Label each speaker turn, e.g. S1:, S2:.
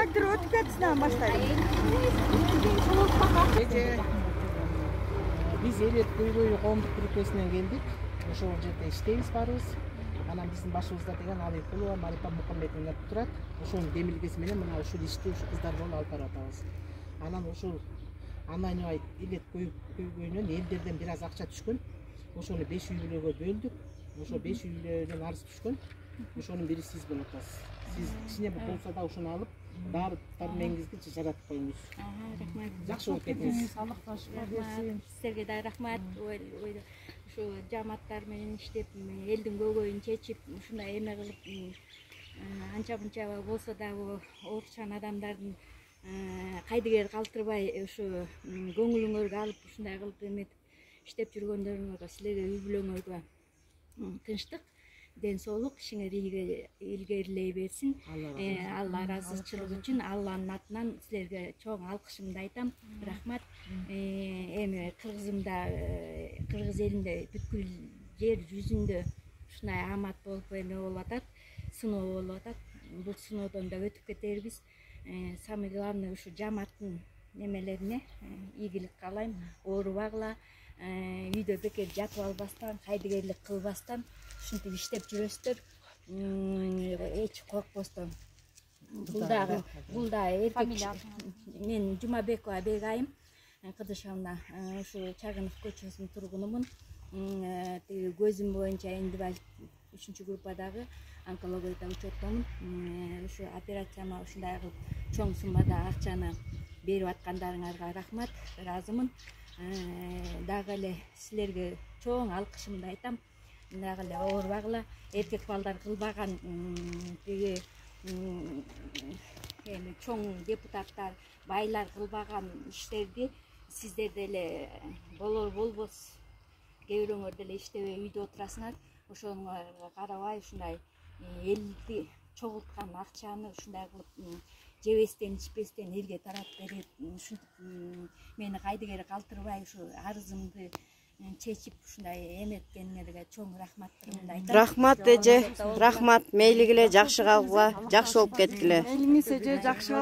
S1: Hadi ötüp başlayalım.
S2: Biz Elbet Көйгөй коомдук тиркөөсүнөн келдик. Ошол жерде иштейбиз баарыбыз. Анан биздин башыбызда деген Алыкулова Марипа Мукамбетовна турат. Ошонун демилгеси менен мына ушул ишти ушу кыздар болуп алып барып атабыз. Анан ушул Анайныбай Элбет Көйгөйүнөн элдерден бир аз акча түшкөн. Ошону 5 үй бүлөгө бөлдүк. Ошо 5 үй бүлөдөн арыз түшкөн. Ошонун бири сиз болуп атасыз. Сиз кичине болсо да ушуну алып, баары менгизди жаратып коюңуз.
S3: Рахмат.
S2: Жакшы болуп кетиңиз.
S3: Силерге да рахмат. Ушу жамааттар менен иштеп, элдин көйгөйүн чечип, ушундай эме кылып, анча мынча болсо дагы оорчан адамдардын кайдыгер калтырбай, ушу көңүлүңөргө алып, ушундай кылып эметип иштеп жүргөндөрүңөргө, силерге үй бүлөңөргө тынчтык, ден соолук, ишиңер илгерилей берсин. Алла ыраазычылыгы үчүн Алланын атынан силерге чоң алкышымды айтам. Рахмат. Эми кыргызымда, кыргыз элинде бүткүл жер жүзүндө ушундай амат болуп эме болуп атат, сыноо болуп атат. Бул сыноодон да өтүп кетербиз. Самый главный ушу жамааттын немелерине ийгилик каалайм. Оорубагыла, үйдө бекер жатып албастан, кайдыгерлик кылбастан, ушинтип иштеп жүрөсүздөр, эч коркпостон. Бул да эркек. Мен Жумабекова Бегайым, Кыдышевна, ушу Чагынов көчөсүнүн тургунумун. Тиги көзүм боюнча индивалид 3-группадагы онкологияда учеттомун. Ушу операцияма ушундай кылып чоң суммада акчаны берип аткандарыңарга рахмат, ыраазымын. Дагы эле силерге чоң алкышымды айтам. Дагы эле оорубагыла, эркек балдар кылбаган тиги эми чоң депутаттар, байлар кылбаган иштерди сиздер деле болор болбос, кээ бирөөңөр деле иштебей үйдө отурасыңар. Ошоңорго карабай ушундай элди чогулткан акчаны ушундай кылып жебестен ичпестен элге таратып берип, ушинтип мени кайдыгер калтырбай ушу арызымды чечип ушундай эметкениңерге чоң рахматтарымды айтам.
S4: Рахмат эже, рахмат. Мейли келе, жакшы калгыла, жакшы болуп кеткиле.
S1: Элиңиз эже, жакшы